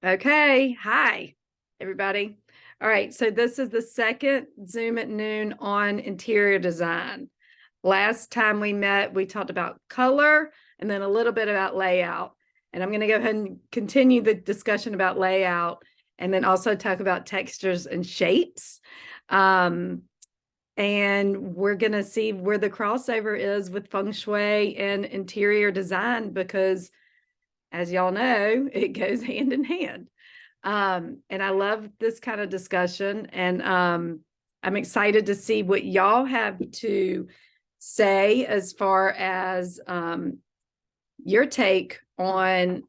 Okay. Hi, everybody. All right. So this is the second Zoom at noon on interior design. Last time we met, we talked about color and then a little bit about layout. And I'm going to go ahead and continue the discussion about layout and then also talk about textures and shapes. And we're going to see where the crossover is with Feng Shui and interior design, because as y'all know, it goes hand in hand. And I love this kind of discussion. And I'm excited to see what y'all have to say as far as your take on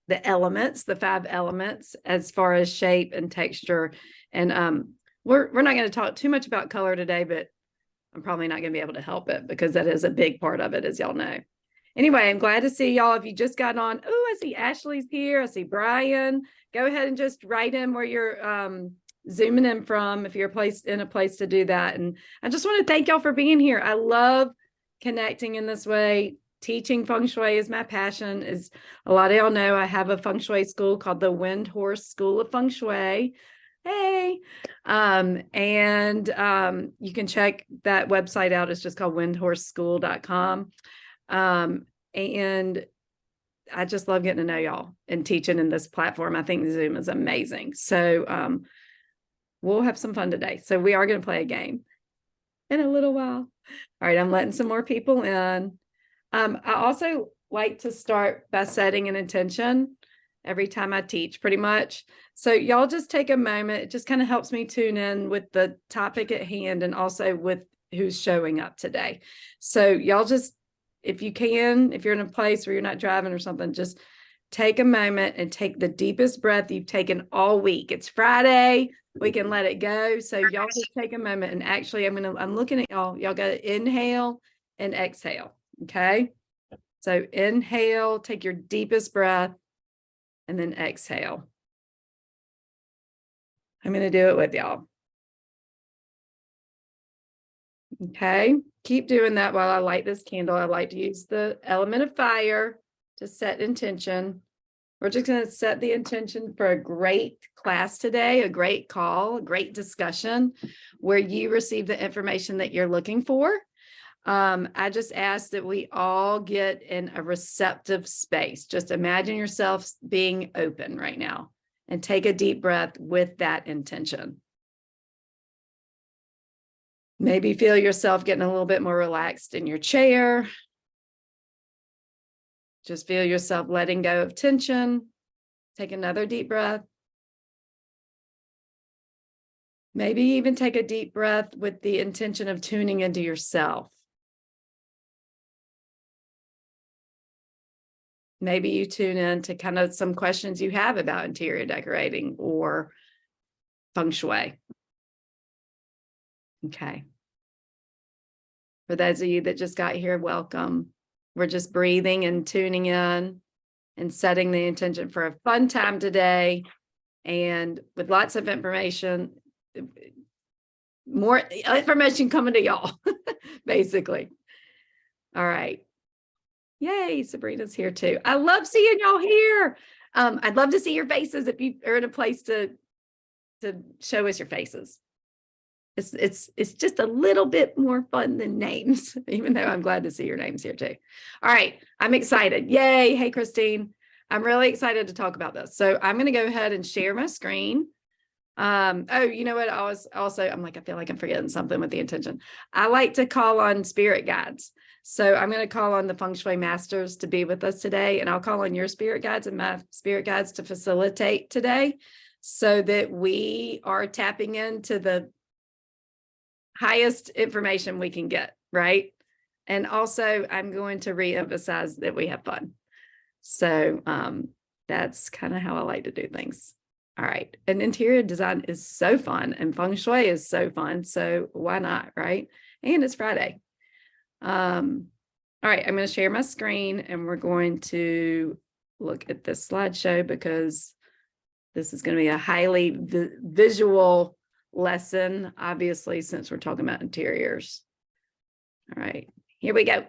the elements, the 5 elements, as far as shape and texture. And we're not going to talk too much about color today, but I'm probably not going to be able to help it because that is a big part of it, as y'all know. Anyway, I'm glad to see y'all. If you just got on, oh, I see Ashley's here. I see Brian. Go ahead and just write in where you're zooming in from, if you're in a place to do that. And I just want to thank y'all for being here. I love connecting in this way. Teaching Feng Shui is my passion. As a lot of y'all know, I have a Feng Shui school called the Wind Horse School of Feng Shui. Hey, you can check that website out. It's just called windhorseschool.com. And I just love getting to know y'all and teaching in this platform. I think Zoom is amazing. So we'll have some fun today. So we are going to play a game in a little while. All right, I'm letting some more people in. I also like to start by setting an intention every time I teach, pretty much. So y'all just take a moment. It just kind of helps me tune in with the topic at hand and also with who's showing up today. So y'all just, if you can, if you're in a place where you're not driving or something, just take a moment and take the deepest breath you've taken all week. It's Friday. We can let it go. So y'all just take a moment, and actually I'm looking at y'all. Y'all got to inhale and exhale. Okay. So inhale, take your deepest breath, and then exhale. I'm going to do it with y'all. Okay. Keep doing that while I light this candle. I like to use the element of fire to set intention. We're just going to set the intention for a great class today, a great call, a great discussion where you receive the information that you're looking for. I just ask that we all get in a receptive space. Just imagine yourself being open right now and take a deep breath with that intention. Maybe feel yourself getting a little bit more relaxed in your chair. Just feel yourself letting go of tension. Take another deep breath. Maybe even take a deep breath with the intention of tuning into yourself. Maybe you tune in to kind of some questions you have about interior decorating or Feng Shui. Okay. For those of you that just got here, welcome. We're just breathing and tuning in and setting the intention for a fun time today, and with lots of information, more information coming to y'all, basically. All right. Yay, Sabrina's here too. I love seeing y'all here. I'd love to see your faces if you are in a place to show us your faces. It's just a little bit more fun than names, even though I'm glad to see your names here too. All right, I'm excited. Yay. Hey, Christine. I'm really excited to talk about this. So I'm going to go ahead and share my screen. Oh, you know what? I feel like I'm forgetting something with the intention. I like to call on spirit guides. So I'm going to call on the Feng Shui masters to be with us today, and I'll call on your spirit guides and my spirit guides to facilitate today so that we are tapping into the highest information we can get, right? And also, I'm going to reemphasize that we have fun. So that's kind of how I like to do things. All right. And interior design is so fun, and Feng Shui is so fun. So why not, right? And it's Friday. All right. I'm going to share my screen, and we're going to look at this slideshow because this is going to be a highly visual lesson, obviously, since we're talking about interiors. All right. Here we go.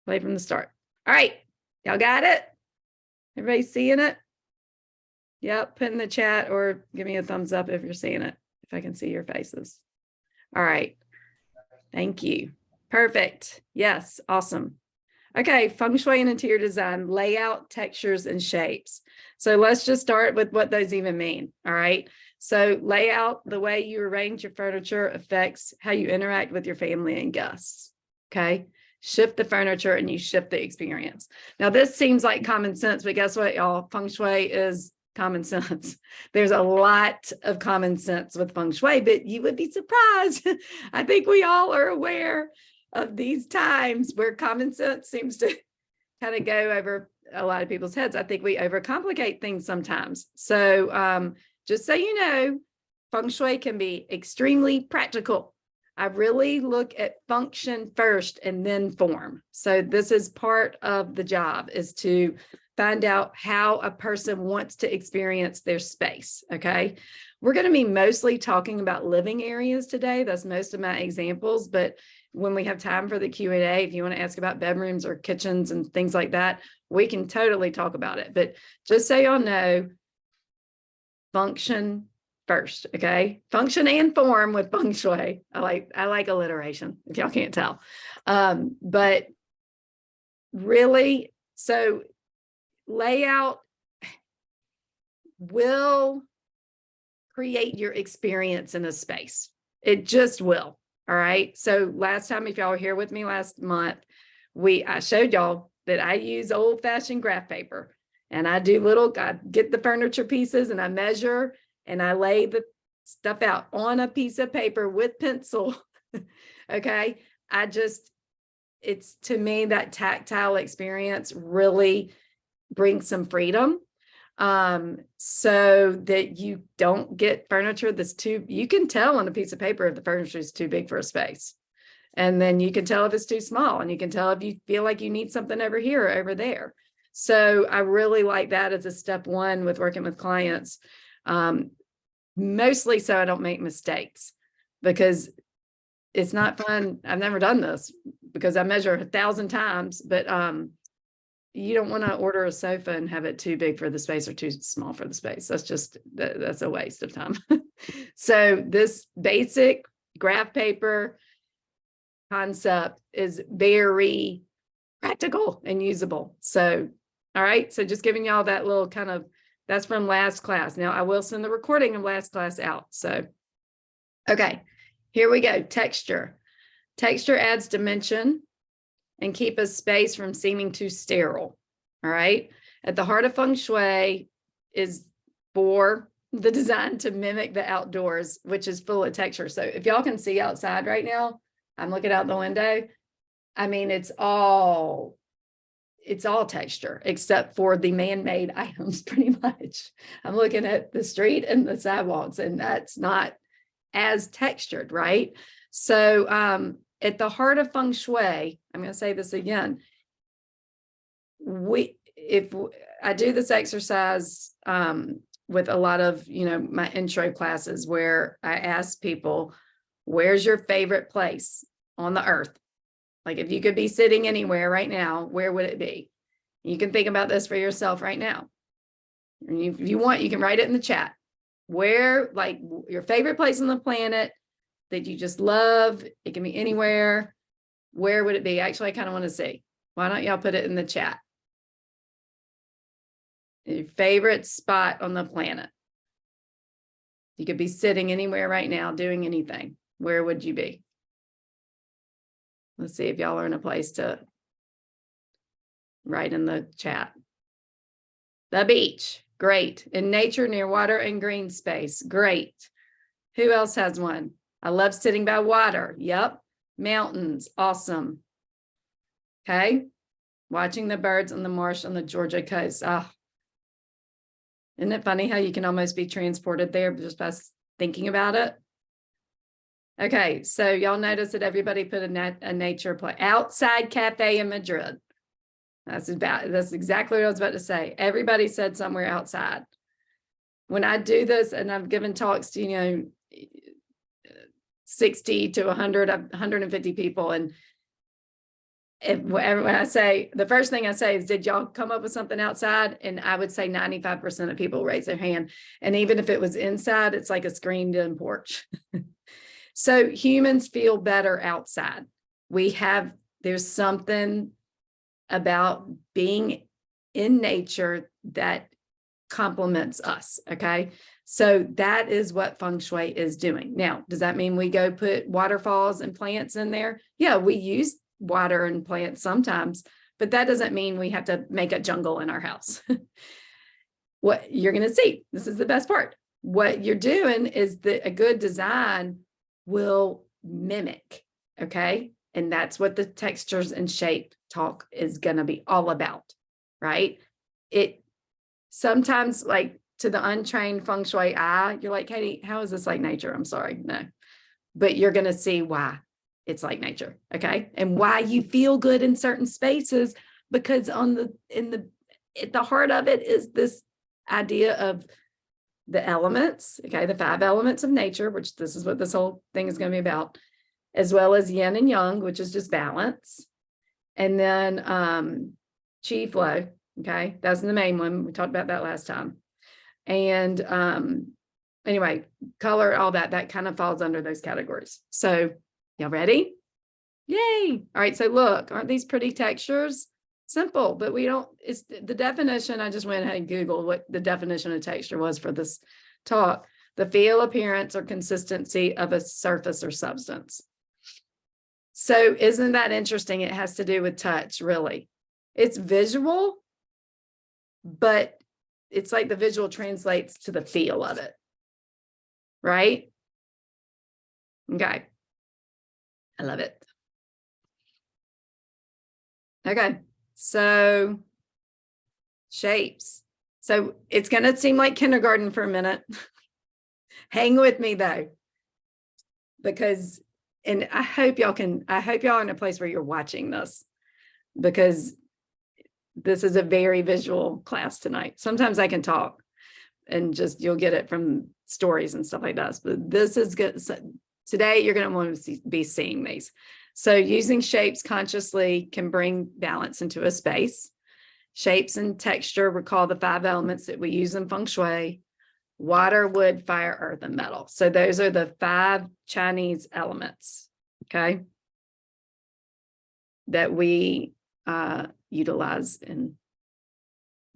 Play from the start. All right. Y'all got it? Everybody seeing it? Yep, put in the chat or give me a thumbs up if you're seeing it, if I can see your faces. All right. Thank you. Perfect. Yes, awesome. Okay, Feng Shui and interior design, layout, textures, and shapes. So let's just start with what those even mean. All right. So layout, the way you arrange your furniture affects how you interact with your family and guests. Okay. Shift the furniture and you shift the experience. Now, this seems like common sense, but guess what, y'all? Feng Shui is common sense. There's a lot of common sense with Feng Shui, but you would be surprised. I think we all are aware of these times where common sense seems to kind of go over a lot of people's heads. I think we overcomplicate things sometimes. So just so you know, Feng Shui can be extremely practical. I really look at function first and then form. So this is part of the job, is to find out how a person wants to experience their space. Okay. We're going to be mostly talking about living areas today. That's most of my examples, but when we have time for the Q&A, if you want to ask about bedrooms or kitchens and things like that, we can totally talk about it. But just so y'all know, function first, okay? Function and form with Feng Shui. I like alliteration, if y'all can't tell. But really, so layout will create your experience in a space. It just will. All right. So last time, if y'all were here with me last month, I showed y'all that I use old-fashioned graph paper, and I get the furniture pieces and I measure and I lay the stuff out on a piece of paper with pencil. Okay. It's, to me, that tactile experience really brings some freedom. So that you don't get furniture you can tell on a piece of paper if the furniture is too big for a space. And then you can tell if it's too small, and you can tell if you feel like you need something over here or over there. So I really like that as a step one with working with clients. Mostly so I don't make mistakes, because it's not fun. I've never done this because I measure 1,000 times, but you don't want to order a sofa and have it too big for the space or too small for the space. That's a waste of time. So this basic graph paper concept is very practical and usable. So, all right. So just giving y'all that little that's from last class. Now I will send the recording of last class out. So, okay, here we go. Texture. Texture adds dimension and keep a space from seeming too sterile. All right. At the heart of Feng Shui is for the design to mimic the outdoors, which is full of texture. So if y'all can see outside right now, I'm looking out the window. I mean, it's all texture except for the man-made items, pretty much. I'm looking at the street and the sidewalks, and that's not as textured, right? So at the heart of Feng Shui, I'm going to say this again. If I do this exercise with a lot of, my intro classes, where I ask people, where's your favorite place on the earth? Like, if you could be sitting anywhere right now, where would it be? You can think about this for yourself right now. And if you want, you can write it in the chat. Where, like, your favorite place on the planet that you just love, it can be anywhere. Where would it be? Actually, I kind of want to see. Why don't y'all put it in the chat? Your favorite spot on the planet. You could be sitting anywhere right now, doing anything. Where would you be? Let's see if y'all are in a place to write in the chat. The beach. Great. In nature, near water and green space. Great. Who else has one? I love sitting by water. Yep. Mountains. Awesome. Okay. Watching the birds on the marsh on the Georgia coast. Ah. Isn't it funny how you can almost be transported there just by thinking about it? Okay. So y'all notice that everybody put a nature play. Outside cafe in Madrid. That's exactly what I was about to say. Everybody said somewhere outside. When I do this, and I've given talks to, 60 to 100, 150 people, and when I say, the first thing I say is, did y'all come up with something outside? And I would say 95% of people raise their hand. And even if it was inside, it's like a screened in porch. So humans feel better outside. There's something about being in nature that complements us. Okay. So that is what Feng Shui is doing. Now, does that mean we go put waterfalls and plants in there? Yeah, we use water and plants sometimes, but that doesn't mean we have to make a jungle in our house. What you're going to see, this is the best part. What you're doing is that a good design will mimic. Okay. And that's what the textures and shape talk is going to be all about, right? It sometimes, like, to the untrained Feng Shui eye, you're like, Katie, how is this like nature? I'm sorry. No, but you're going to see why it's like nature. Okay. And why you feel good in certain spaces, because at the heart of it is this idea of the elements. Okay. The 5 elements of nature, which this is what this whole thing is going to be about, as well as yin and yang, which is just balance. And then chi flow. Okay. That's the main one. We talked about that last time. And anyway, color, all that kind of falls under those categories. So y'all ready? Yay. All right. So look, aren't these pretty textures? Simple, but it's the definition. I just went ahead and Googled what the definition of texture was for this talk. The feel, appearance, or consistency of a surface or substance. So isn't that interesting? It has to do with touch, really. It's visual, but it's like the visual translates to the feel of it, right? Okay. I love it. Okay. So shapes. So it's going to seem like kindergarten for a minute. Hang with me though, because, and I hope y'all are in a place where you're watching this, because this is a very visual class tonight. Sometimes I can talk and just, you'll get it from stories and stuff like that. But this is good. So today you're going to want to be seeing these. So using shapes consciously can bring balance into a space. Shapes and texture, recall the 5 elements that we use in Feng Shui: water, wood, fire, earth, and metal. So those are the 5 Chinese elements, okay, that we utilize in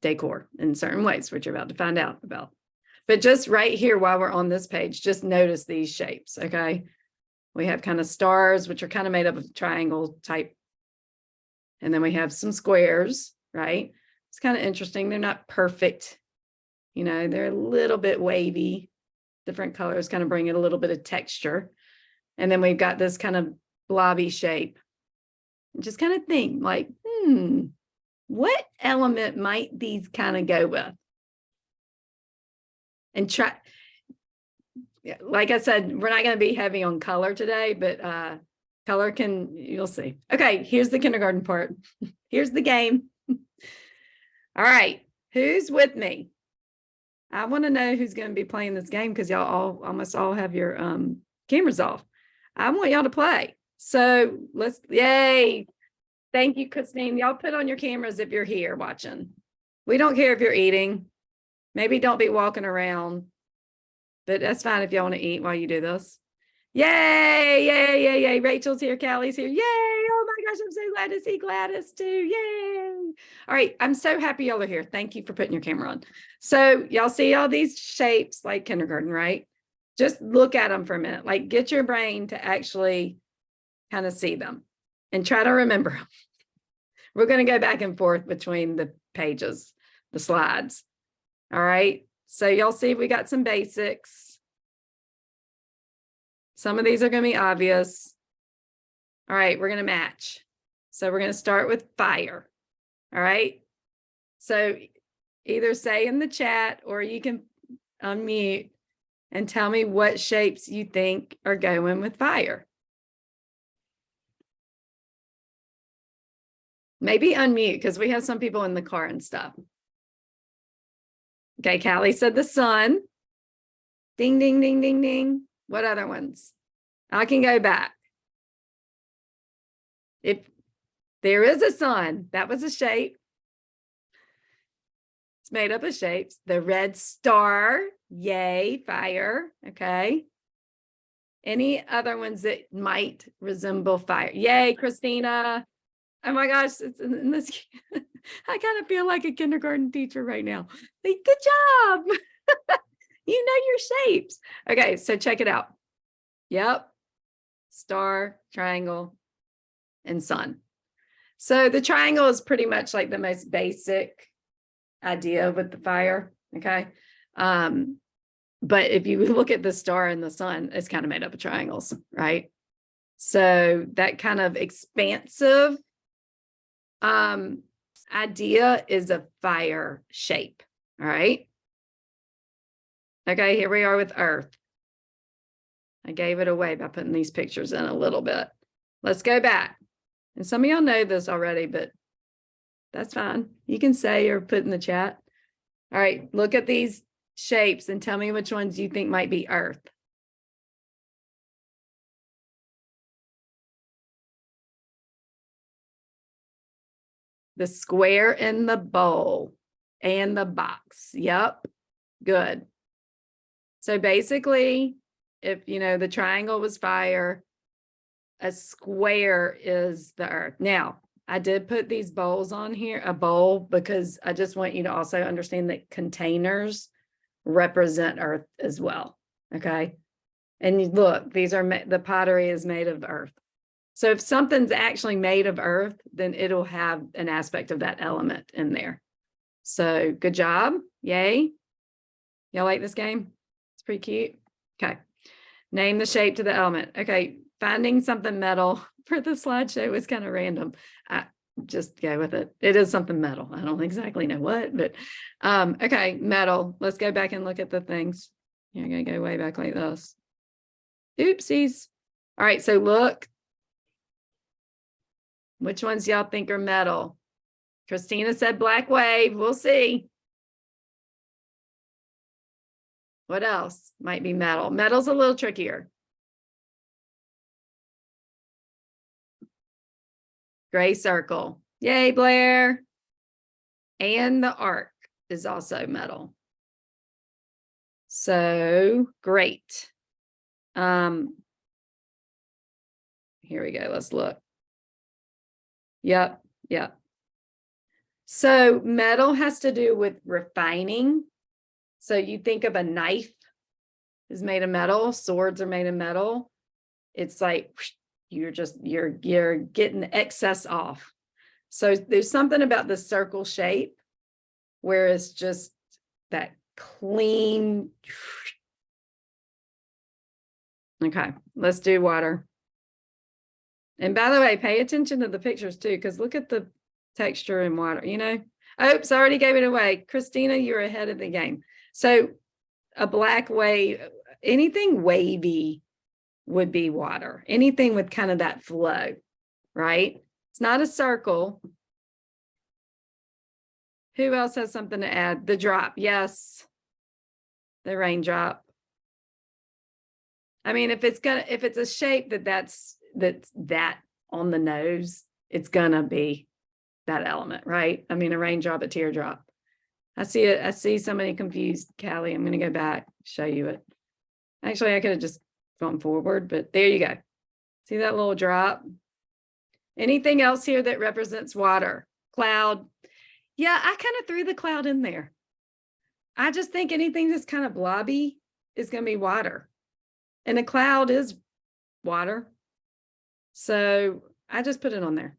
decor in certain ways, which you're about to find out about. But just right here, while we're on this page, just notice these shapes, okay? We have kind of stars, which are kind of made up of triangle type. And then we have some squares, right? It's kind of interesting. They're not perfect. You know, they're a little bit wavy. Different colors kind of bring it a little bit of texture. And then we've got this kind of blobby shape. Just kind of think like, what element might these kind of go with? And try, like I said, we're not going to be heavy on color today, but color you'll see. Okay, here's the kindergarten part. Here's the game. All right, who's with me? I want to know who's going to be playing this game, because y'all almost all have your cameras off. I want y'all to play. So yay. Thank you, Christine. Y'all put on your cameras if you're here watching. We don't care if you're eating. Maybe don't be walking around, but that's fine if y'all want to eat while you do this. Yay, yay, yay, yay. Rachel's here, Callie's here. Yay. Oh my gosh, I'm so glad to see Gladys too. Yay. All right, I'm so happy y'all are here. Thank you for putting your camera on. So y'all see all these shapes like kindergarten, right? Just look at them for a minute. Like, get your brain to actually kind of see them and try to remember them. We're going to go back and forth between the pages, the slides. All right. So y'all see we got some basics. Some of these are going to be obvious. All right, we're going to match. So we're going to start with fire. All right. So either say in the chat, or you can unmute and tell me what shapes you think are going with fire. Maybe unmute, because we have some people in the car and stuff. Okay, Callie said the sun. Ding, ding, ding, ding, ding. What other ones? I can go back. There is a sun. That was a shape. It's made up of shapes. The red star, yay, fire. Okay. Any other ones that might resemble fire? Yay, Christina. Oh my gosh, it's in this. I kind of feel like a kindergarten teacher right now. Like, good job. You know your shapes. Okay, so check it out. Yep. Star, triangle, and sun. So the triangle is pretty much like the most basic idea with the fire. Okay. But if you look at the star and the sun, it's kind of made up of triangles, right? So that kind of expansive idea is a fire shape. All right. Okay, here we are with Earth. I gave it away by putting these pictures in a little bit. Let's go back. And some of y'all know this already, but that's fine. You can say or put in the chat. All right, look at these shapes and tell me which ones you think might be Earth. The square in the bowl and the box. Yep, good. So basically, if you know the triangle was fire, a square is the Earth. Now, I did put these bowls on here, a bowl, because I just want you to also understand that containers represent Earth as well. Okay. And you look, these are the pottery is made of Earth. So if something's actually made of Earth, then it'll have an aspect of that element in there. So good job. Yay. Y'all like this game? It's pretty cute. Okay. Name the shape to the element. Okay. Finding something metal for the slideshow was kind of random. I just go with it. It is something metal. I don't exactly know what, but okay, metal. Let's go back and look at the things. You're going to go way back like this. Oopsies. All right, so look. Which ones y'all think are metal? Christina said black wave. We'll see. What else might be metal? Metal's a little trickier. Gray circle. Yay, Blair. And the arc is also metal. So great. Here we go. Let's look. Yep. So metal has to do with refining. So you think of a knife is made of metal. Swords are made of metal. It's like you're getting the excess off. So there's something about the circle shape where it's just that clean. Okay, let's do water. And by the way, pay attention to the pictures too, because look at the texture in water, you know. Oops, I already gave it away. Christina, you're ahead of the game. So a black wave, anything wavy would be water. Anything with kind of that flow, right? It's not a circle. Who else has something to add? The drop, yes. The raindrop. I mean, if it's a shape that's on the nose, it's gonna be that element, right? I mean, a raindrop, a teardrop. I see it. I see somebody confused. Callie, I'm gonna go back, show you it. Actually, I could have just gone forward, but there you go. See that little drop? Anything else here that represents water? Cloud. Yeah, I kind of threw the cloud in there. I just think anything that's kind of blobby is going to be water. And a cloud is water. So I just put it on there.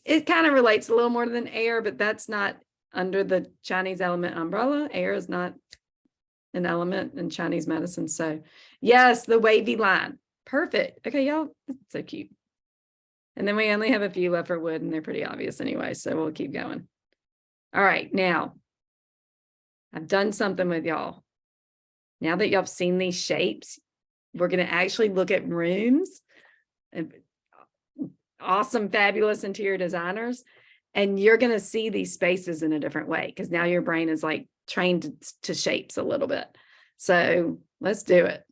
It kind of relates a little more than air, but that's not under the Chinese element umbrella. Air is not an element in Chinese medicine. So yes, the wavy line. Perfect. Okay, y'all, so cute. And then we only have a few left for wood, and they're pretty obvious anyway, so we'll keep going. All right, now I've done something with y'all. Now that y'all have seen these shapes, we're going to actually look at rooms and awesome, fabulous interior designers, and you're going to see these spaces in a different way because now your brain is like trained to shapes a little bit. So let's do it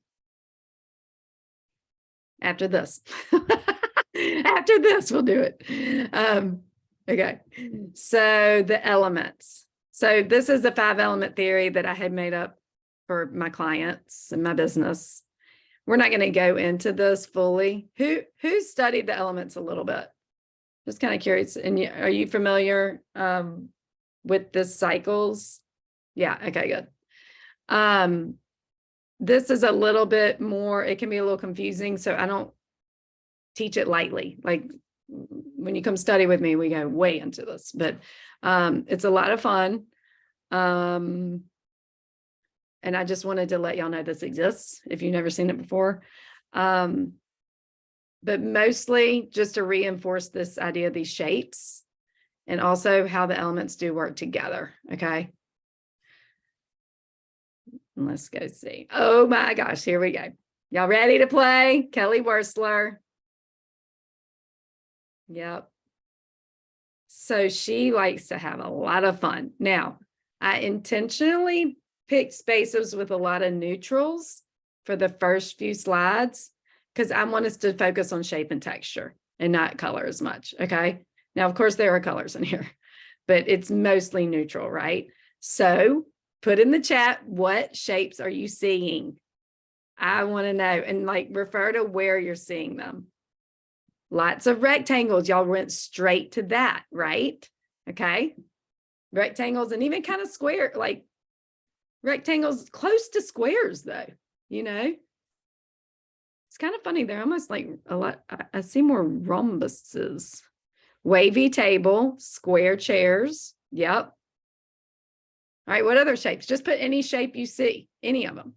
after this. After this, we'll do it. Okay. So the elements. So this is the 5-element theory that I had made up for my clients and my business. We're not going to go into this fully. Who studied the elements a little bit? Just kind of curious. And are you familiar with the cycles? Yeah. Okay, good. This is a little bit more, it can be a little confusing. So I don't teach it lightly. Like when you come study with me, we go way into this, but it's a lot of fun. And I just wanted to let y'all know this exists if you've never seen it before. But mostly just to reinforce this idea of these shapes and also how the elements do work together. Okay. Let's go see. Oh my gosh, here we go. Y'all ready to play? Kelly Wursler. Yep. So she likes to have a lot of fun. Now, I intentionally picked spaces with a lot of neutrals for the first few slides because I want us to focus on shape and texture and not color as much. Okay. Now, of course, there are colors in here, but it's mostly neutral, right? So put in the chat, what shapes are you seeing? I want to know, and like refer to where you're seeing them. Lots of rectangles. Y'all went straight to that, right? Okay. Rectangles and even kind of square, like rectangles close to squares though, you know? It's kind of funny. They're almost like a lot. I see more rhombuses. Wavy table, square chairs. Yep. All right. What other shapes? Just put any shape you see, any of them,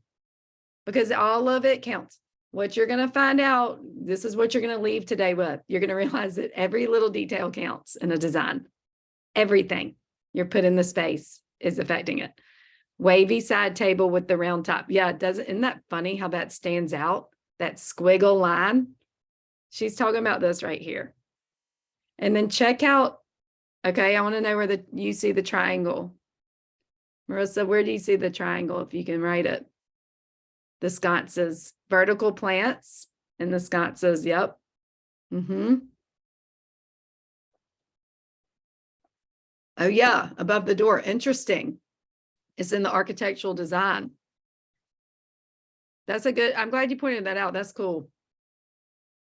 because all of it counts. What you're going to find out, this is what you're going to leave today with. You're going to realize that every little detail counts in a design. Everything you're put in the space is affecting it. Wavy side table with the round top. Yeah, it doesn't. Isn't that funny how that stands out? That squiggle line. She's talking about this right here. And then check out, okay, I want to know where you see the triangle. Marissa, where do you see the triangle if you can write it? The sconces, vertical plants and the sconces, yep. Oh yeah, above the door, interesting. It's in the architectural design. That's a good, I'm glad you pointed that out. That's cool.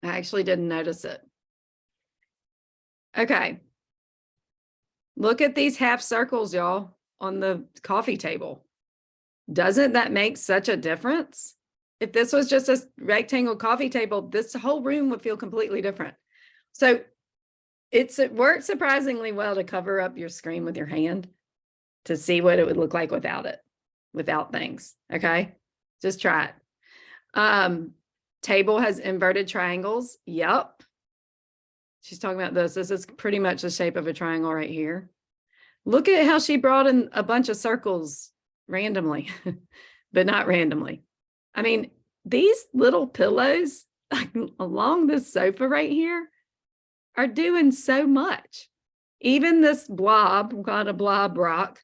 I actually didn't notice it. Okay. Look at these half circles, y'all, on the coffee table. Doesn't that make such a difference? If this was just a rectangle coffee table, this whole room would feel completely different. So it works surprisingly well to cover up your screen with your hand to see what it would look like without it, without things. Okay. Just try it. Table has inverted triangles. Yep. She's talking about this. This is pretty much the shape of a triangle right here. Look at how she brought in a bunch of circles randomly, but not randomly. I mean, these little pillows along this sofa right here are doing so much. Even this blob, we call it a blob rock,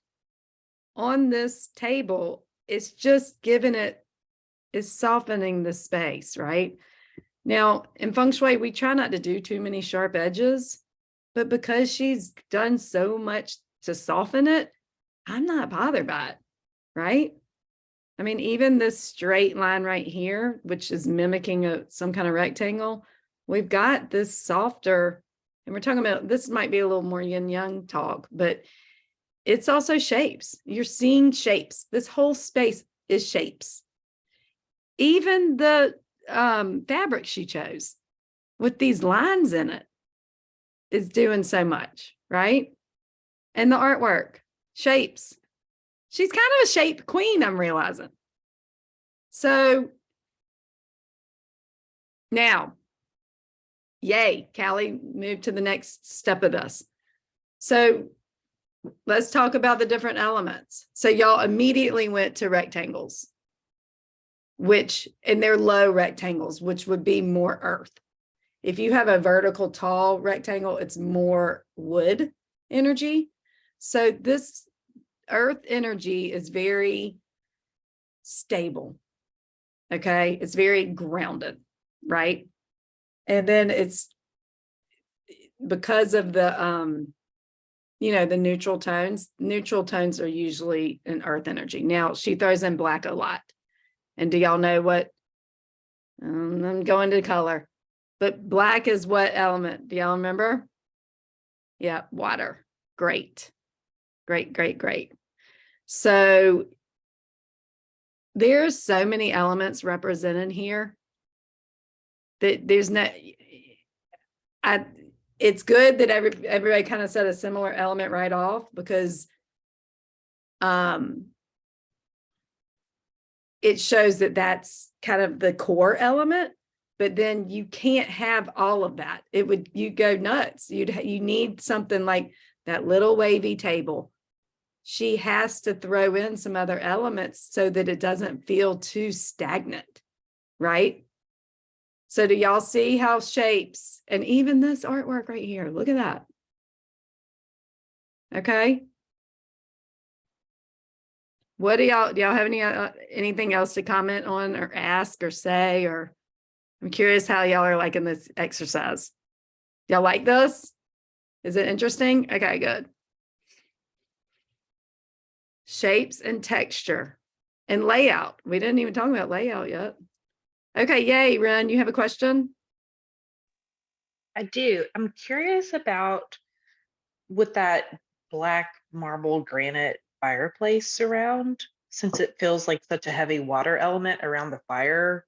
on this table is just giving it, is softening the space, right? Now, in Feng Shui, we try not to do too many sharp edges, but because she's done so much to soften it, I'm not bothered by it, right? I mean, even this straight line right here, which is mimicking some kind of rectangle, we've got this softer, and we're talking about, this might be a little more yin yang talk, but it's also shapes. You're seeing shapes. This whole space is shapes. Even the fabric she chose with these lines in it is doing so much, right? And the artwork, shapes. She's kind of a shape queen, I'm realizing. So now, yay, Callie moved to the next step of this. So let's talk about the different elements. So y'all immediately went to rectangles, and they're low rectangles, which would be more earth. If you have a vertical tall rectangle, it's more wood energy. So this earth energy is very stable. Okay. It's very grounded, right? And then it's because of the, the neutral tones are usually an earth energy. Now she throws in black a lot. And do y'all know what, I'm going to color, but black is what element? Do y'all remember? Yeah, water. Great. Great, great, great. So there's so many elements represented here that there's no, it's good that everybody kind of said a similar element right off, because it shows that that's kind of the core element, but then you can't have all of that. You go nuts. You need something like that little wavy table. She has to throw in some other elements so that it doesn't feel too stagnant, right? So do y'all see how shapes, and even this artwork right here, look at that. Okay. What do y'all have anything else to comment on or ask or say? Or I'm curious how y'all are liking this exercise. Y'all like this? Is it interesting? Okay, good. Shapes and texture and layout. We didn't even talk about layout yet. Okay, yay, Ren, you have a question? I do. I'm curious about, with that black marble granite fireplace surround, since it feels like such a heavy water element around the fire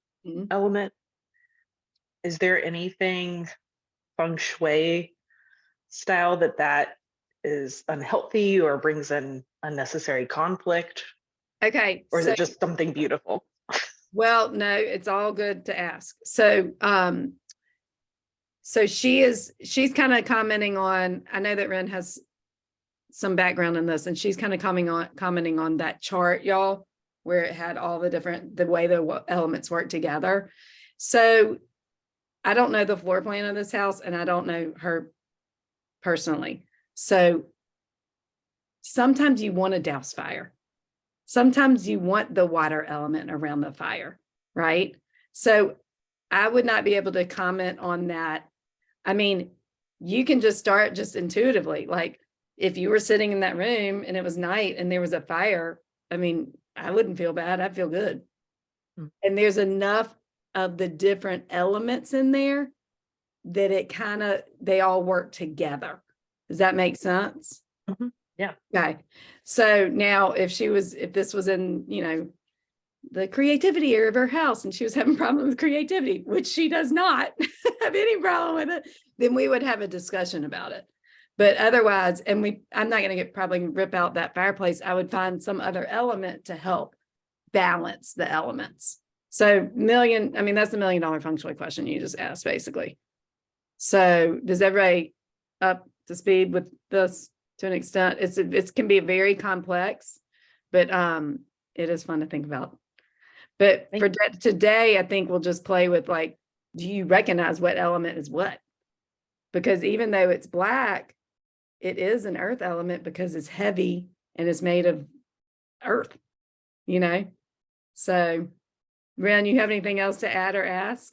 element, is there anything Feng Shui style that is unhealthy or brings in unnecessary conflict? Okay. Or is it just something beautiful? Well, no, it's all good to ask. So she's kind of commenting on, I know that Ren has some background in this, and she's kind of commenting on that chart, y'all, where it had all the way the elements work together. So I don't know the floor plan of this house, and I don't know her personally. So sometimes you want to douse fire. Sometimes you want the water element around the fire, right? So I would not be able to comment on that. I mean, you can just start just intuitively. Like if you were sitting in that room and it was night and there was a fire, I mean, I wouldn't feel bad. I'd feel good. And there's enough of the different elements in there that they all work together. Does that make sense? Mm-hmm. Yeah. Okay. So now if this was in, the creativity area of her house and she was having problems with creativity, which she does not have any problem with it, then we would have a discussion about it. But otherwise, I'm not going to probably rip out that fireplace. I would find some other element to help balance the elements. So that's the $1 million feng shui question you just asked, basically. So does everybody up to speed with this to an extent? It can be very complex, but it is fun to think about. But for today, I think we'll just play with like, do you recognize what element is what? Because even though it's black, it is an earth element because it's heavy and it's made of earth, So, Ren, you have anything else to add or ask?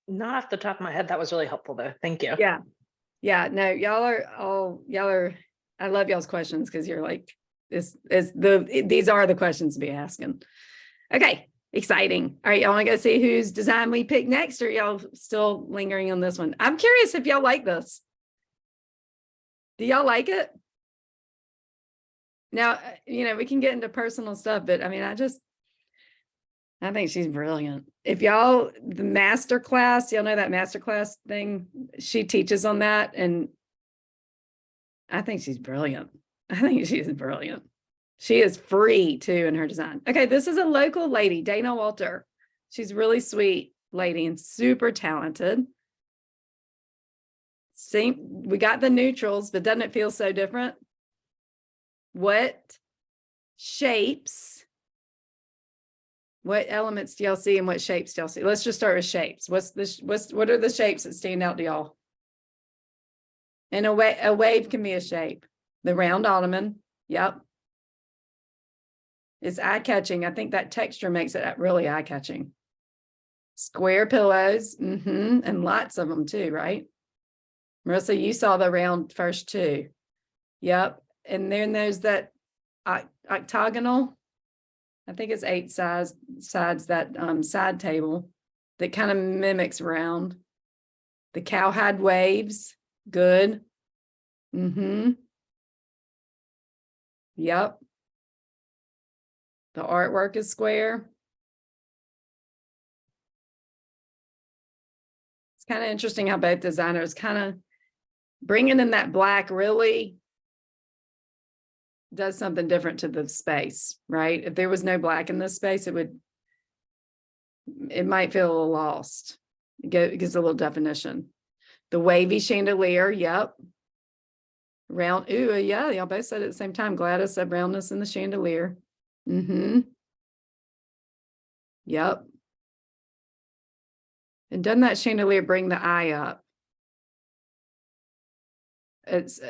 Not off the top of my head. That was really helpful though. Thank you. Yeah. Yeah. No, I love y'all's questions because you're like, these are the questions to be asking. Okay. Exciting. All right. Y'all want to go see whose design we pick next, or y'all still lingering on this one? I'm curious if y'all like this. Do y'all like it? Now, we can get into personal stuff, but I mean, I think she's brilliant. If y'all, the master class, y'all know that master class thing, she teaches on that. And I think she's brilliant. She is free too in her design. Okay, this is a local lady, Dana Walter. She's really sweet lady and super talented. We got the neutrals, but doesn't it feel so different? What shapes, what elements do y'all see and what shapes do y'all see? Let's just start with shapes. What are the shapes that stand out to y'all? And a wave can be a shape. The round ottoman, yep. It's eye-catching. I think that texture makes it really eye-catching. Square pillows, and lots of them too, right? Marissa, you saw the round first too. Yep. And then there's that octagonal. I think it's 8 sides, that side table that kind of mimics round. The cowhide waves, good. Yep. The artwork is square. It's kind of interesting how both designers kind of bringing in that black really does something different to the space, right? If there was no black in this space, it might feel a little lost. It gives a little definition. The wavy chandelier, yep. Round, ooh, yeah, y'all both said it at the same time. Gladys said roundness in the chandelier. Yep. And doesn't that chandelier bring the eye up? It's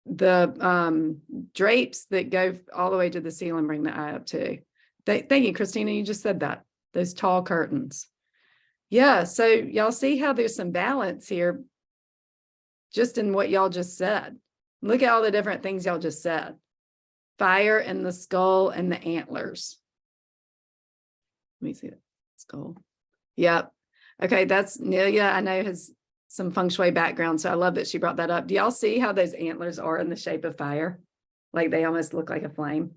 the drapes that go all the way to the ceiling bring the eye up too. Thank you, Christina. You just said that. Those tall curtains. Yeah, so y'all see how there's some balance here just in what y'all just said. Look at all the different things y'all just said. Fire and the skull and the antlers. Let me see it. Skull. Yep. Okay, that's Nelia. I know has some feng shui background, so I love that she brought that up. Do y'all see how those antlers are in the shape of fire? Like they almost look like a flame.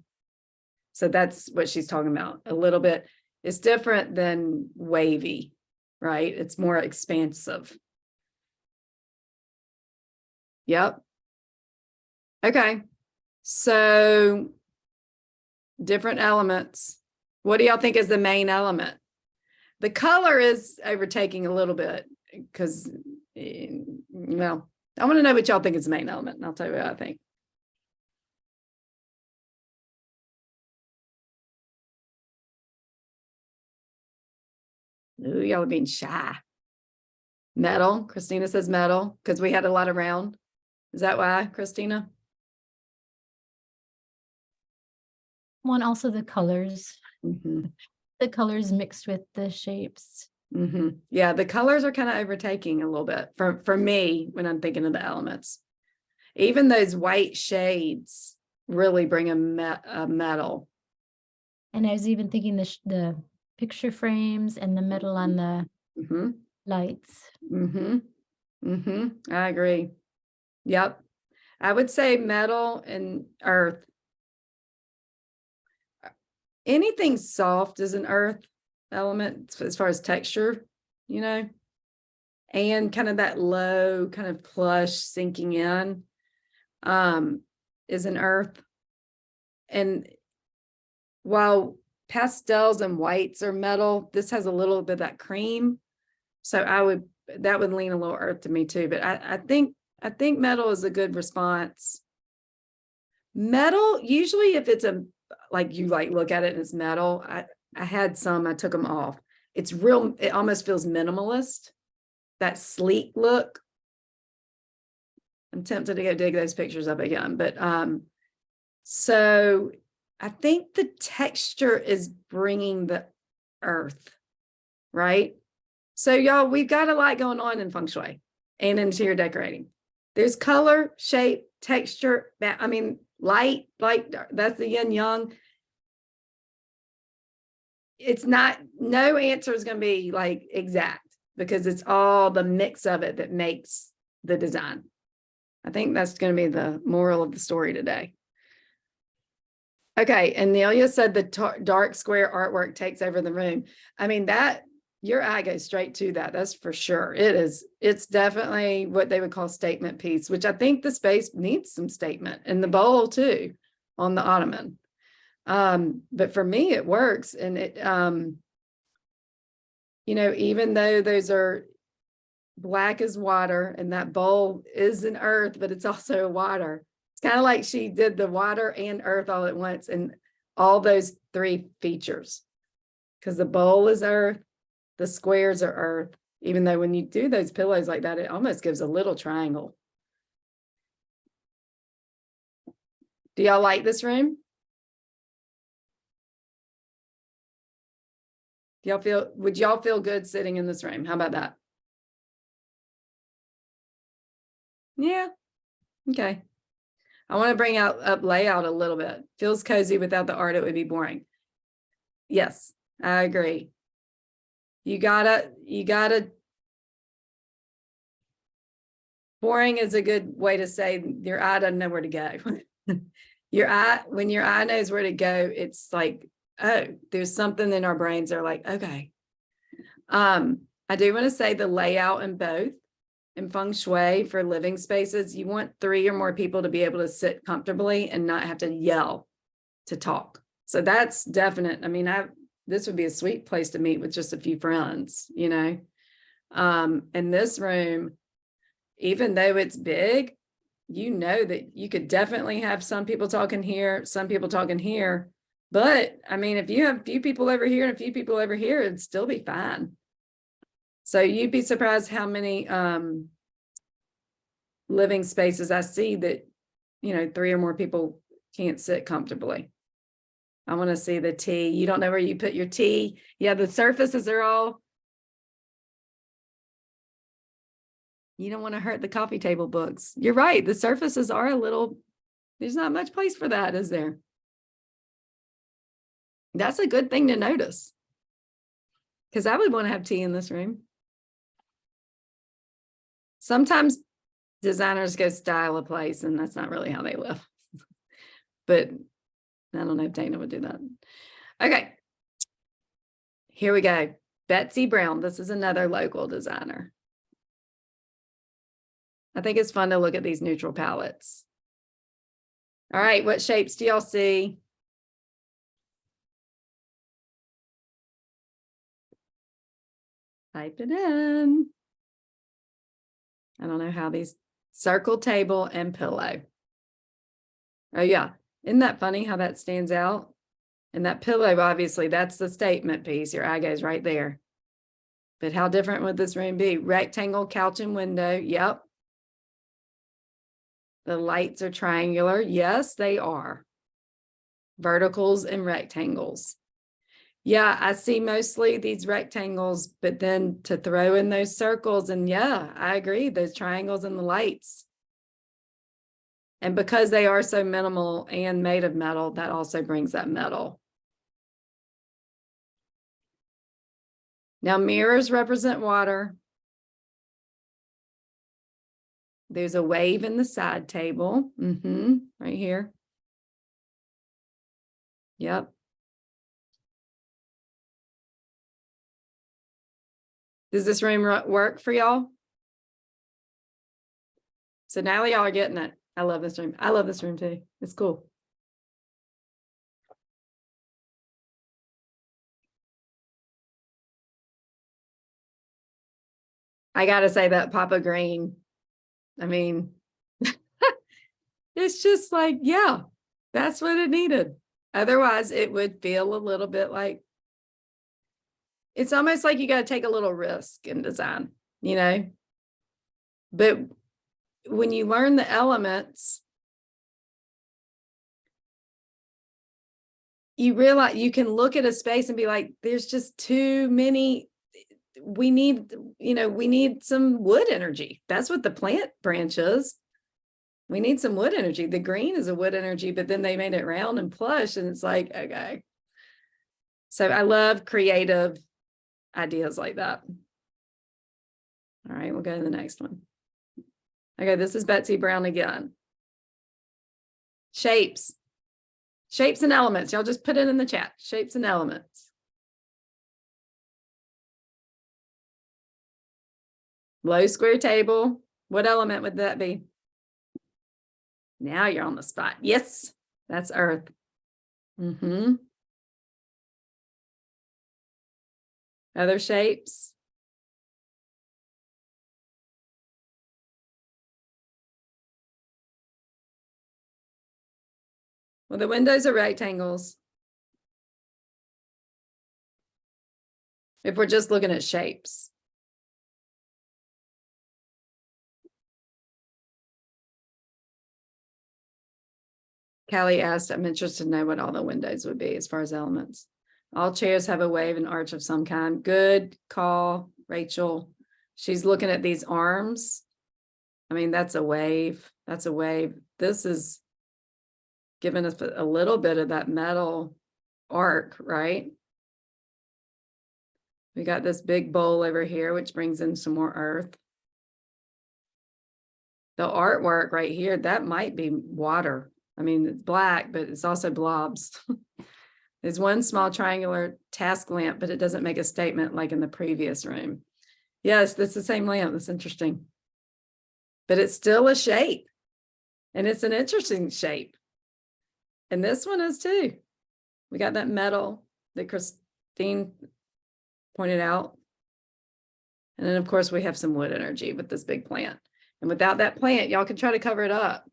So that's what she's talking about. A little bit. It's different than wavy, right? It's more expansive. Yep. Okay. So different elements. What do y'all think is the main element? The color is overtaking a little bit because, well, I want to know what y'all think is the main element, and I'll tell you what I think. Ooh, y'all are being shy. Metal. Christina says metal because we had a lot of round. Is that why, Christina? One, also the colors. The colors mixed with the shapes. Yeah, the colors are kind of overtaking a little bit for me when I'm thinking of the elements. Even those white shades really bring a metal. And I was even thinking the picture frames and the metal on the lights. I agree. Yep. I would say metal and earth. Anything soft is an earth element as far as texture, you know, and kind of that low kind of plush sinking in is an earth. And while pastels and whites are metal, this has a little bit of that cream. So that would lean a little earth to me too. But I think metal is a good response. Metal, usually if it's like you look at it and it's metal, I had some, I took them off. It's real, it almost feels minimalist, that sleek look. I'm tempted to go dig those pictures up again, but so I think the texture is bringing the earth, right? So y'all, we've got a lot going on in feng shui and interior decorating. There's color, shape, texture, I mean, light, that's the yin yang. It's not, no answer is going to be like exact because it's all the mix of it that makes the design. I think that's going to be the moral of the story today. Okay, and Nelia said the dark square artwork takes over the room. I mean, that your eye goes straight to that. That's for sure. It's definitely what they would call statement piece, which I think the space needs some statement, and the bowl too on the ottoman. But for me, it works. And it, you know, even though those are black as water and that bowl is an earth, but it's also water. It's kind of like she did the water and earth all at once and all those 3 features, because the bowl is earth, the squares are earth, even though when you do those pillows like that, it almost gives a little triangle. Do y'all like this room? Would y'all feel good sitting in this room? How about that? Yeah. Okay. I want to bring up layout a little bit. Feels cozy without the art, it would be boring. Yes, I agree. You gotta, boring is a good way to say your eye doesn't know where to go. When your eye knows where to go, it's like, oh, there's something in our brains that are like, okay. I do want to say the layout in both. In Feng Shui for living spaces, you want 3 or more people to be able to sit comfortably and not have to yell to talk. So that's definite. I mean, this would be a sweet place to meet with just a few friends, you know. In this room, even though it's big, you know that you could definitely have some people talking here, some people talking here. But I mean, if you have a few people over here and a few people over here, it'd still be fine. So you'd be surprised how many living spaces I see that, you know, 3 or more people can't sit comfortably. I want to see the tea. You don't know where you put your tea. Yeah, the surfaces are all. You don't want to hurt the coffee table books. You're right. The surfaces are a little, there's not much place for that, is there? That's a good thing to notice. Because I would want to have tea in this room. Sometimes designers go style a place, and that's not really how they live. But I don't know if Dana would do that. Okay. Here we go. Betsy Brown. This is another local designer. I think it's fun to look at these neutral palettes. All right. What shapes do y'all see? Type it in. I don't know how these circle, table, and pillow. Oh, yeah. Isn't that funny how that stands out? And that pillow, obviously, that's the statement piece. Your eye goes right there. But how different would this room be? Rectangle, couch, and window. Yep. The lights are triangular. Yes, they are. Verticals and rectangles. Yeah, I see mostly these rectangles, but then to throw in those circles, and yeah, I agree, those triangles and the lights. And because they are so minimal and made of metal, that also brings that metal. Now, mirrors represent water. There's a wave in the side table. Right here. Yep. Does this room work for y'all? So now y'all are getting it. I love this room. I love this room too. It's cool. I got to say that Papa Green, I mean, it's just like, yeah, that's what it needed. Otherwise, it would feel a little bit like, it's almost like you got to take a little risk in design, you know? But when you learn the elements, you realize you can look at a space and be like, there's just too many. We need, you know, we need some wood energy. That's what the plant branch is. We need some wood energy. The green is a wood energy, but then they made it round and plush, and it's like, okay. So I love creative ideas like that. All right, we'll go to the next one. Okay, this is Betsy Brown again. Shapes. Shapes and elements. Y'all just put it in the chat. Shapes and elements. Low square table. What element would that be? Now you're on the spot. Yes, that's earth. Other shapes. Well, the windows are rectangles. If we're just looking at shapes. Callie asked, I'm interested to know what all the windows would be as far as elements. All chairs have a wave and arch of some kind. Good call, Rachel. She's looking at these arms. I mean, that's a wave. That's a wave. This is giving us a little bit of that metal arc, right? We got this big bowl over here, which brings in some more earth. The artwork right here, that might be water. I mean, it's black, but it's also blobs. There's one small triangular task lamp, but it doesn't make a statement like in the previous room. Yes, that's the same lamp. That's interesting. But it's still a shape. And it's an interesting shape. And this one is too. We got that metal that Christine pointed out. And then, of course, we have some wood energy with this big plant. And without that plant, y'all can try to cover it up.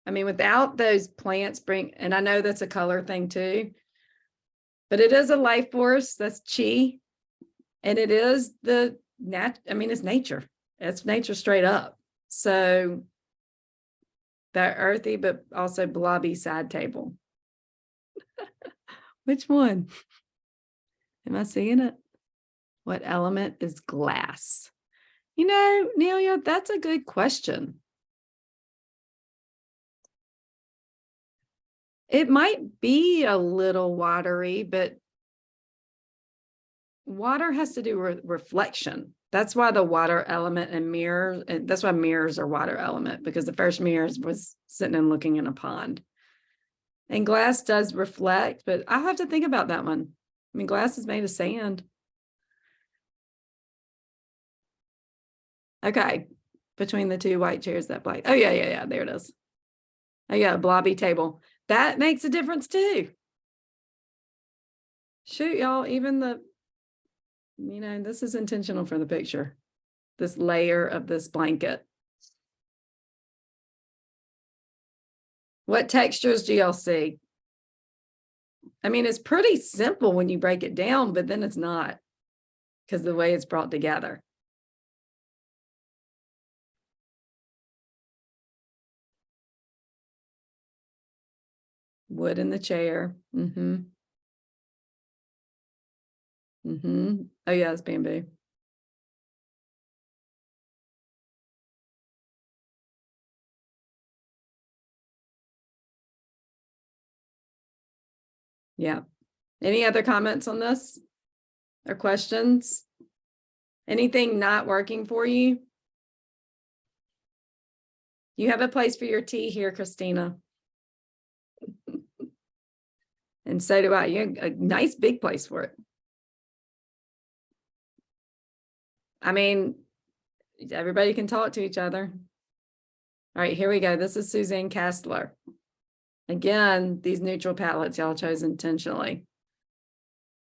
I mean, without those plants and I know that's a color thing too, but it is a life force, that's chi. And it is it's nature. It's nature straight up. So that earthy, but also blobby side table. Which one? Am I seeing it? What element is glass? You know, Nelia, that's a good question. It might be a little watery, but water has to do with reflection. That's why the water element and mirrors, and that's why mirrors are water element, because the first mirrors was sitting and looking in a pond. And glass does reflect, but I have to think about that one. I mean, glass is made of sand. Okay, between the two white chairs, that black. Oh, yeah, there it is. Oh, yeah, blobby table. That makes a difference too. Shoot, y'all, even this is intentional for the picture. This layer of this blanket. What textures do y'all see? I mean, it's pretty simple when you break it down, but then it's not because the way it's brought together. Wood in the chair. Oh, yeah, it's bamboo. Yeah. Any other comments on this or questions? Anything not working for you? You have a place for your tea here, Christina. And so do I. You have a nice big place for it. I mean, everybody can talk to each other. All right, here we go. This is Suzanne Kastler. Again, these neutral palettes y'all chose intentionally.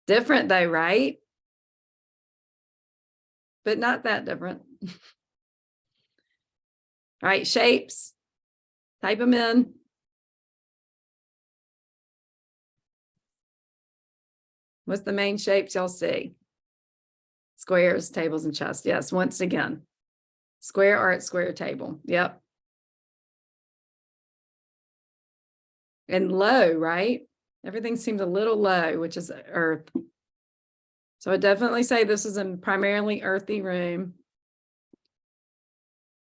Different though, right? But not that different. All right, shapes. Type them in. What's the main shapes y'all see? Squares, tables, and chests. Yes, once again. Square art, square table. Yep. And low, right? Everything seems a little low, which is earth. So I definitely say this is a primarily earthy room.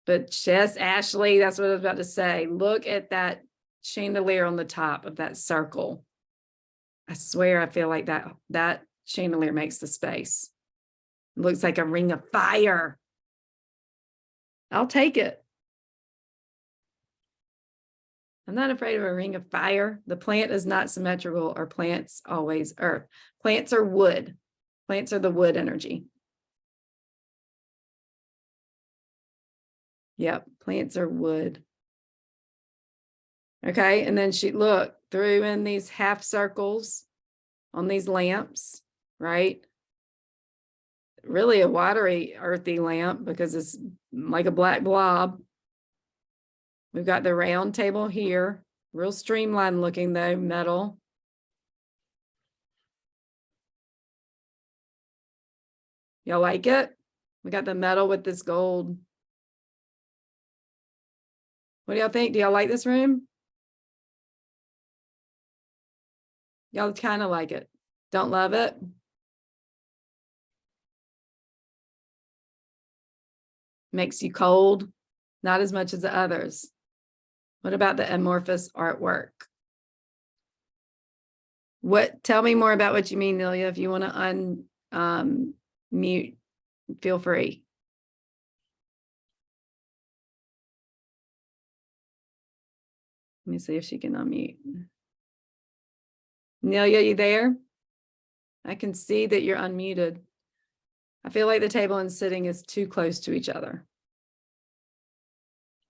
But yes, Ashley, that's what I was about to say. Look at that chandelier on the top of that circle. I swear I feel like that chandelier makes the space. It looks like a ring of fire. I'll take it. I'm not afraid of a ring of fire. The plant is not symmetrical, or plants always earth. Plants are wood. Plants are the wood energy. Yep, plants are wood. Okay, and then she look through in these half circles on these lamps, right? Really a watery, earthy lamp because it's like a black blob. We've got the round table here, real streamlined looking though, metal. Y'all like it? We got the metal with this gold. What do y'all think? Do y'all like this room? Y'all kind of like it. Don't love it? Makes you cold? Not as much as the others. What about the amorphous artwork? Tell me more about what you mean, Nelia. If you want to unmute, feel free. Let me see if she can unmute. Nelia, you there? I can see that you're unmuted. I feel like the table and sitting is too close to each other.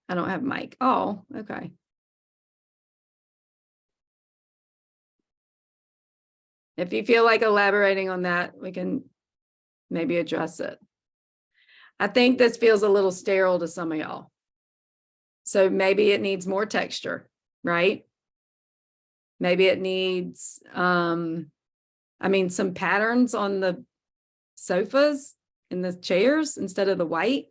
I don't have mic. Oh, okay. If you feel like elaborating on that, we can maybe address it. I think this feels a little sterile to some of y'all. So maybe it needs more texture, right? Maybe it needs, some patterns on the sofas and the chairs instead of the white.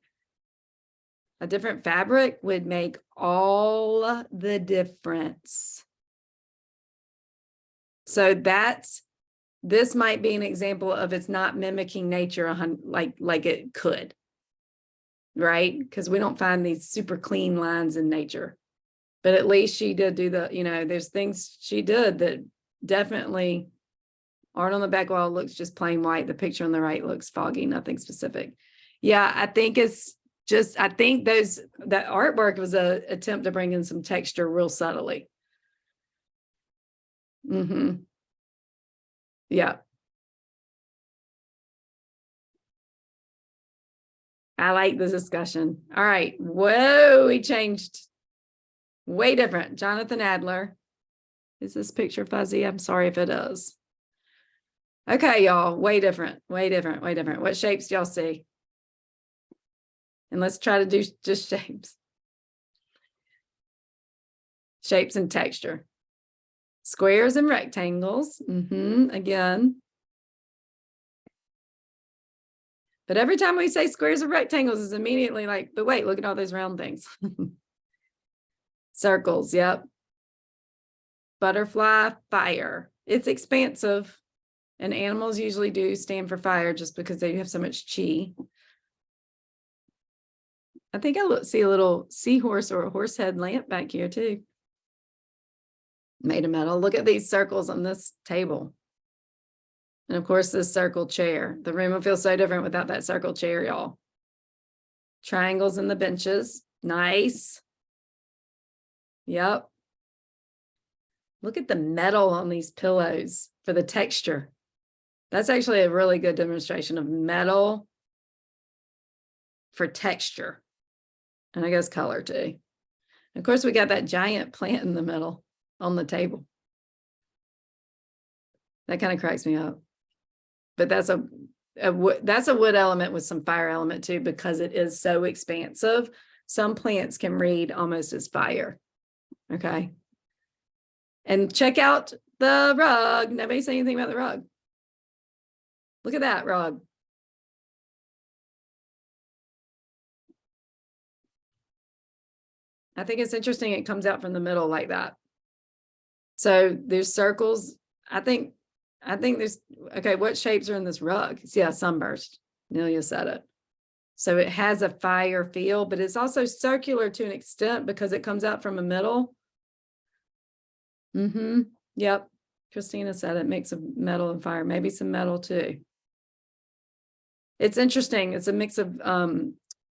A different fabric would make all the difference. So this might be an example of it's not mimicking nature like it could, right? Because we don't find these super clean lines in nature. But at least she did do there's things she did that definitely art on the back wall looks just plain white. The picture on the right looks foggy, nothing specific. Yeah, I think that artwork was an attempt to bring in some texture real subtly. Yeah. I like this discussion. All right. Whoa, we changed. Way different. Jonathan Adler. Is this picture fuzzy? I'm sorry if it is. Okay, y'all. Way different. Way different. Way different. What shapes do y'all see? And let's try to do just shapes. Shapes and texture. Squares and rectangles. Again. But every time we say squares and rectangles, it's immediately like, but wait, look at all those round things. Circles, yep. Butterfly, fire. It's expansive. And animals usually do stand for fire just because they have so much chi. I think I see a little seahorse or a horse head lamp back here too. Made of metal. Look at these circles on this table. And of course, this circle chair. The room will feel so different without that circle chair, y'all. Triangles in the benches. Nice. Yep. Look at the metal on these pillows for the texture. That's actually a really good demonstration of metal for texture. And I guess color too. Of course, we got that giant plant in the middle on the table. That kind of cracks me up. But that's a wood element with some fire element too, because it is so expansive. Some plants can read almost as fire. Okay. And check out the rug. Nobody said anything about the rug. Look at that rug. I think it's interesting it comes out from the middle like that. So there's circles. I think there's, okay, what shapes are in this rug? Yeah, sunburst. Nelia said it. So it has a fire feel, but it's also circular to an extent because it comes out from a middle. Yep. Christina said it makes a metal and fire, maybe some metal too. It's interesting. It's a mix of,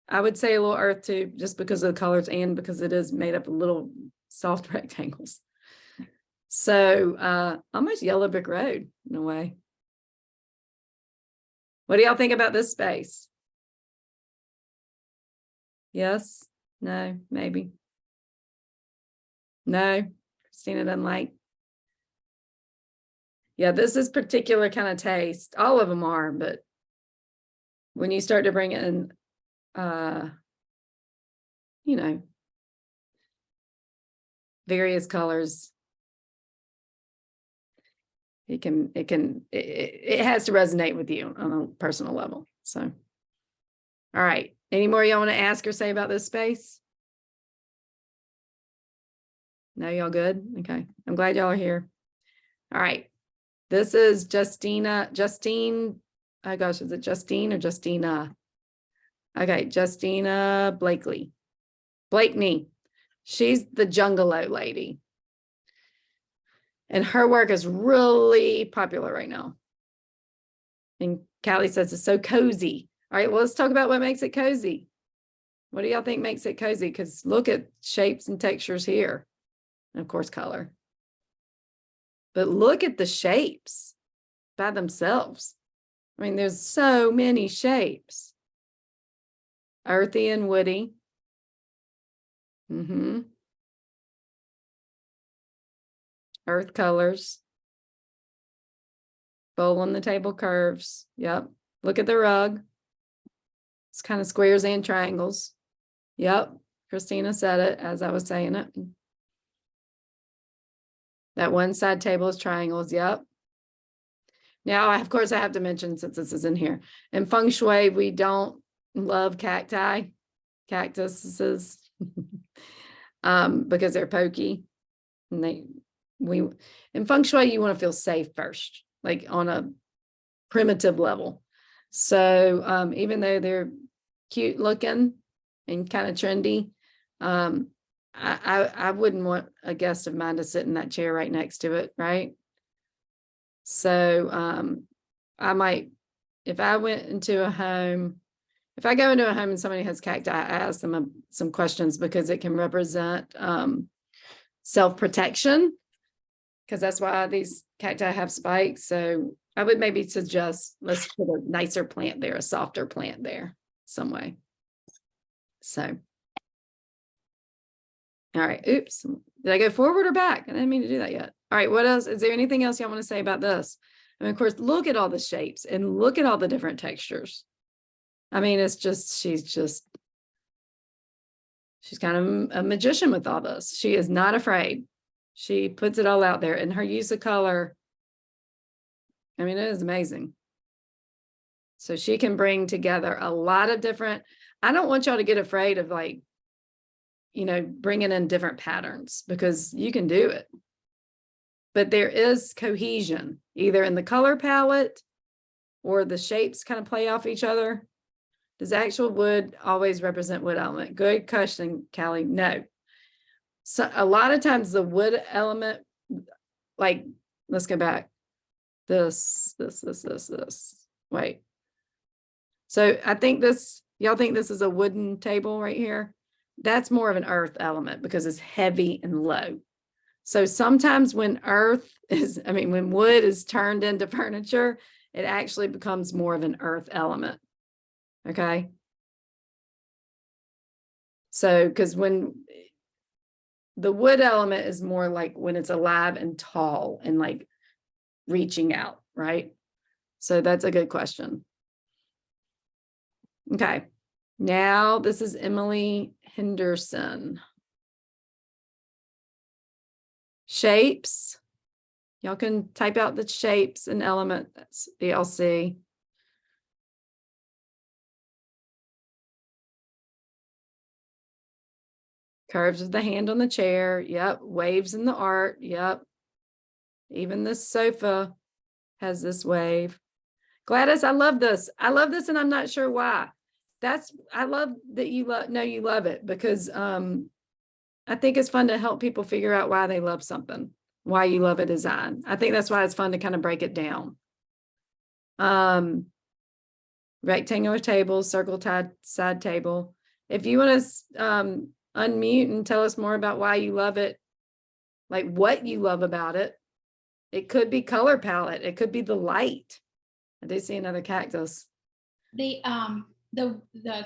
I would say a little earth too, just because of the colors and because it is made up of little soft rectangles. So almost yellow brick road in a way. What do y'all think about this space? Yes? No? Maybe? No? Christina doesn't like. Yeah, this is particular kind of taste. All of them are, but when you start to bring in, various colors, it has to resonate with you on a personal level. So, all right. Any more y'all want to ask or say about this space? No, y'all good? Okay. I'm glad y'all are here. All right. This is Justine. Oh gosh, is it Justine or Justina? Okay, Justina Blakeney. She's the Jungalow lady. And her work is really popular right now. And Callie says it's so cozy. All right, well, let's talk about what makes it cozy. What do y'all think makes it cozy? Because look at shapes and textures here. And of course, color. But look at the shapes by themselves. I mean, there's so many shapes. Earthy and woody. Earth colors. Bowl on the table curves. Yep. Look at the rug. It's kind of squares and triangles. Yep. Christina said it as I was saying it. That one side table is triangles. Yep. Now, of course, I have to mention, since this is in here, in Feng Shui, we don't love cactuses, because they're pokey. And in Feng Shui, you want to feel safe first, like on a primitive level. So even though they're cute looking and kind of trendy, I wouldn't want a guest of mine to sit in that chair right next to it, right? So I might, if I go into a home and somebody has cacti, I ask them some questions, because it can represent self-protection, because that's why these cacti have spikes. So I would maybe suggest, let's put a nicer plant there, a softer plant there some way. So, all right. Oops. Did I go forward or back? I didn't mean to do that yet. All right. What else? Is there anything else y'all want to say about this? I mean, of course, look at all the shapes and look at all the different textures. I mean, it's just, she's kind of a magician with all this. She is not afraid. She puts it all out there, and her use of color, I mean, it is amazing. So she can bring together a lot of different, I don't want y'all to get afraid of, like, you know, bringing in different patterns, because you can do it. But there is cohesion, either in the color palette or the shapes kind of play off each other. Does actual wood always represent wood element? Good question, Callie. No. So a lot of times the wood element, like, let's go back. This. Wait. So I think y'all think this is a wooden table right here? That's more of an earth element, because it's heavy and low. So sometimes when when wood is turned into furniture, it actually becomes more of an earth element. Okay. So, because when the wood element is more like when it's alive and tall and like reaching out, right? So that's a good question. Okay. Now this is Emily Henderson. Shapes. Y'all can type out the shapes and element. That's the LC. Curves of the hand on the chair. Yep. Waves in the art. Yep. Even this sofa has this wave. Gladys, I love this. I love this, and I'm not sure why. I love that you love it, because I think it's fun to help people figure out why they love something, why you love a design. I think that's why it's fun to kind of break it down. Rectangular table, circle side table. If you want to unmute and tell us more about why you love it, like what you love about it. It could be color palette. It could be the light. I do see another cactus. The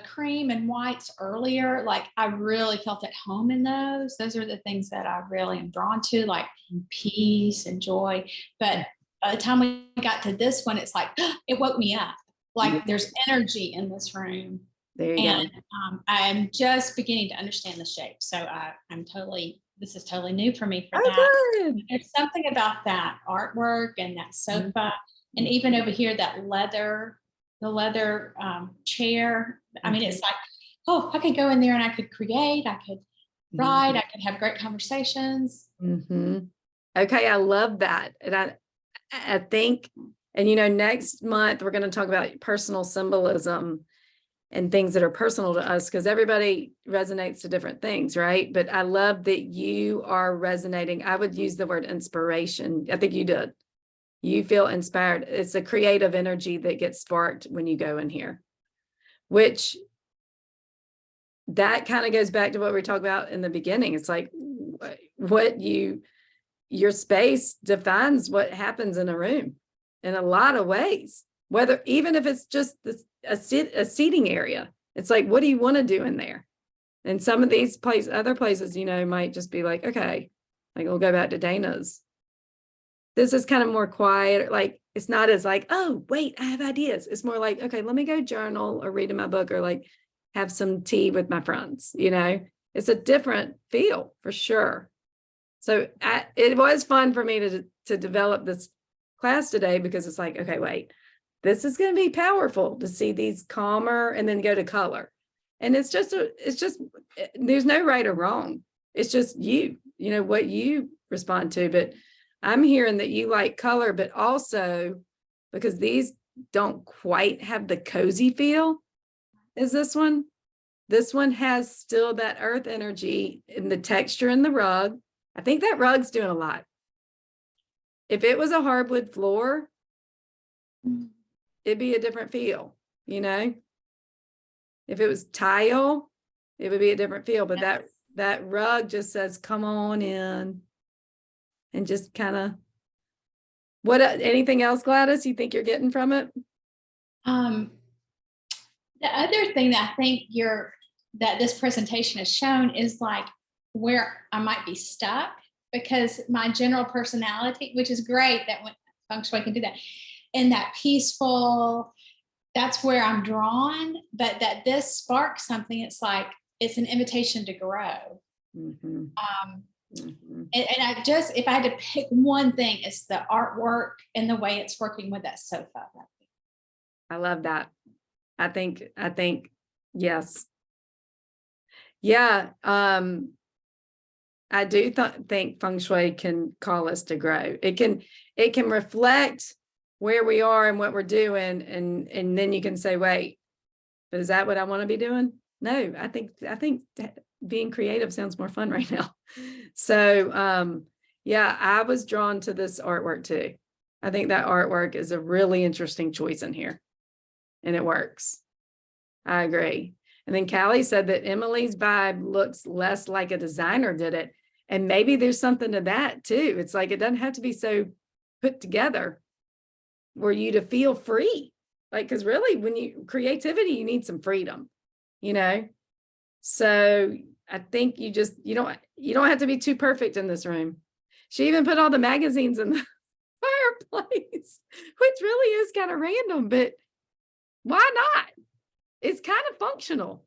cream and whites earlier, like I really felt at home in those. Those are the things that I really am drawn to, like peace and joy. But by the time we got to this one, it's like, it woke me up. Like there's energy in this room. There you go. I'm just beginning to understand the shape. So this is totally new for me for that. Good. There's something about that artwork and that sofa, and even over here, that leather, the leather chair. I mean, it's like, oh, I could go in there and I could create, I could write, I could have great conversations. Okay, I love that. And I think, and next month we're going to talk about personal symbolism and things that are personal to us, because everybody resonates to different things, right? But I love that you are resonating. I would use the word inspiration. I think you did. You feel inspired. It's a creative energy that gets sparked when you go in here, which that kind of goes back to what we talked about in the beginning. It's like your space defines what happens in a room in a lot of ways, whether even if it's just a seating area. It's like, what do you want to do in there? And some of these other places, might just be like, okay, like we'll go back to Dana's. This is kind of more quiet. Like, it's not as like, oh, wait, I have ideas. It's more like, okay, let me go journal or read in my book or like have some tea with my friends. It's a different feel for sure. So it was fun for me to develop this class today, because it's like, okay, wait, this is going to be powerful to see these calmer and then go to color. And it's just there's no right or wrong. It's just what you respond to. But I'm hearing that you like color, but also because these don't quite have the cozy feel as this one. This one has still that earth energy in the texture in the rug. I think that rug's doing a lot. If it was a hardwood floor, it'd be a different feel, If it was tile, it would be a different feel. But that rug just says, come on in. And just kind of, anything else, Gladys, you think you're getting from it? The other thing that I think that this presentation has shown is like where I might be stuck, because my general personality, which is great that when Feng Shui can do that, and that peaceful, that's where I'm drawn, but that this sparks something. It's like, it's an invitation to grow. Mm-hmm. And if I had to pick one thing, it's the artwork and the way it's working with that sofa. I love that. I think, yes. Yeah. I do think Feng Shui can call us to grow. It can reflect where we are and what we're doing. And then you can say, wait, but is that what I want to be doing? No, I think being creative sounds more fun right now. So, yeah, I was drawn to this artwork too. I think that artwork is a really interesting choice in here, and it works. I agree. And then Callie said that Emily's vibe looks less like a designer did it. And maybe there's something to that too. It's like, it doesn't have to be so put together for you to feel free. Like, because really creativity, you need some freedom, So I think you don't have to be too perfect in this room. She even put all the magazines in the fireplace, which really is kind of random, but why not? It's kind of functional,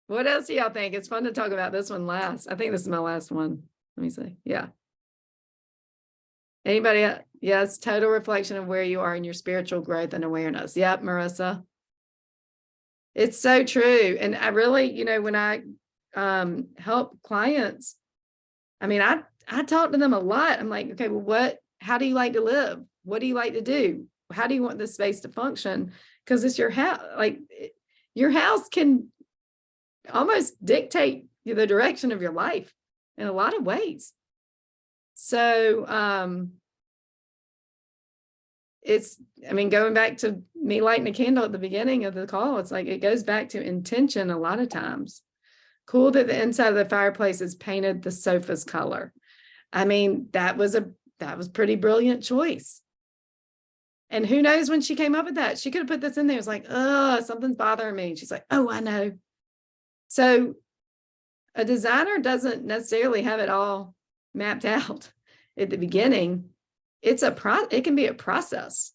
What else do y'all think? It's fun to talk about this one last. I think this is my last one. Let me see. Yeah. Anybody else? Yes, total reflection of where you are in your spiritual growth and awareness. Yep, Marissa. It's so true. And I really, when I help clients, I talk to them a lot. I'm like, okay, well, how do you like to live? What do you like to do? How do you want this space to function? Because it's your house. Like, your house can almost dictate the direction of your life in a lot of ways. So going back to me lighting a candle at the beginning of the call, it's like it goes back to intention a lot of times. Cool that the inside of the fireplace is painted the sofa's color. That was pretty brilliant choice. And who knows when she came up with that? She could have put this in there. It's like, oh, something's bothering me. And she's like, oh, I know. So a designer doesn't necessarily have it all mapped out at the beginning. It can be a process,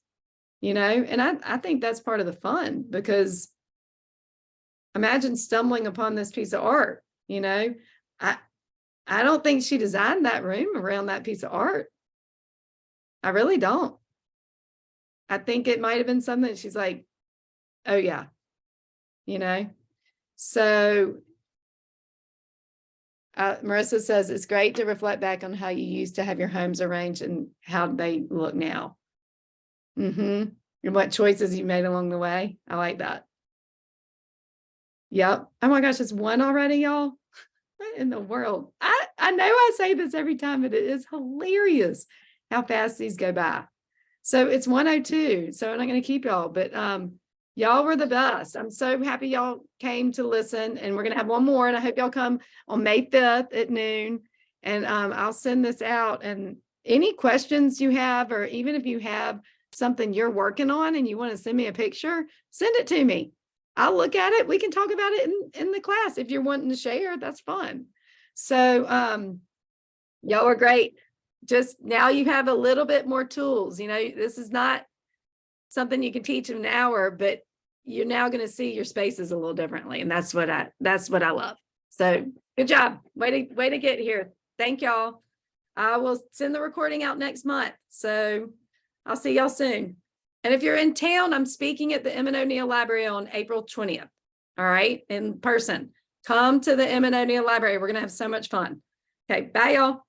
and I think that's part of the fun, because imagine stumbling upon this piece of art. I don't think she designed that room around that piece of art. I really don't. I think it might have been something that she's like, oh yeah, so Marissa says it's great to reflect back on how you used to have your homes arranged and how they look now. And what choices you made along the way. I like that. Yep. Oh my gosh, it's 1 already, y'all. What in the world? I know I say this every time, but it is hilarious how fast these go by. So it's 1:02. So I'm not going to keep y'all, but y'all were the best. I'm so happy y'all came to listen, and we're going to have one more, and I hope y'all come on May 5th at noon, and I'll send this out. And any questions you have, or even if you have something you're working on and you want to send me a picture, send it to me. I'll look at it. We can talk about it in the class. If you're wanting to share, that's fun. So y'all are great. Just now you have a little bit more tools. You know, this is not something you can teach in an hour, but you're now going to see your spaces a little differently. And that's what I love. So good job. Way to get here. Thank y'all. I will send the recording out next month. So I'll see y'all soon. And if you're in town, I'm speaking at the M. O'Neill Library on April 20th. All right, in person. Come to the M. O'Neill Library. We're going to have so much fun. Okay, bye y'all.